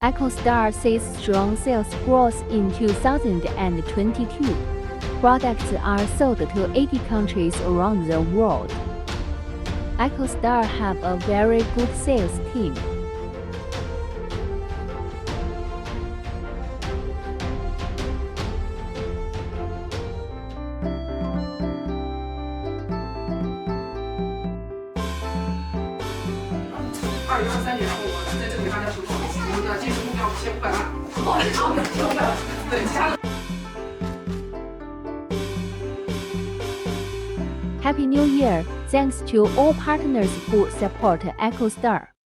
EchoStar sees strong sales growth in 2022. Products are sold to 80 countries around the world. EchoStar have a very good sales team.2023年，然后我在这里给大家说，我们的净值目标5500万，5500万，对，其他的。Happy New Year! Thanks to all partners who support EchoStar.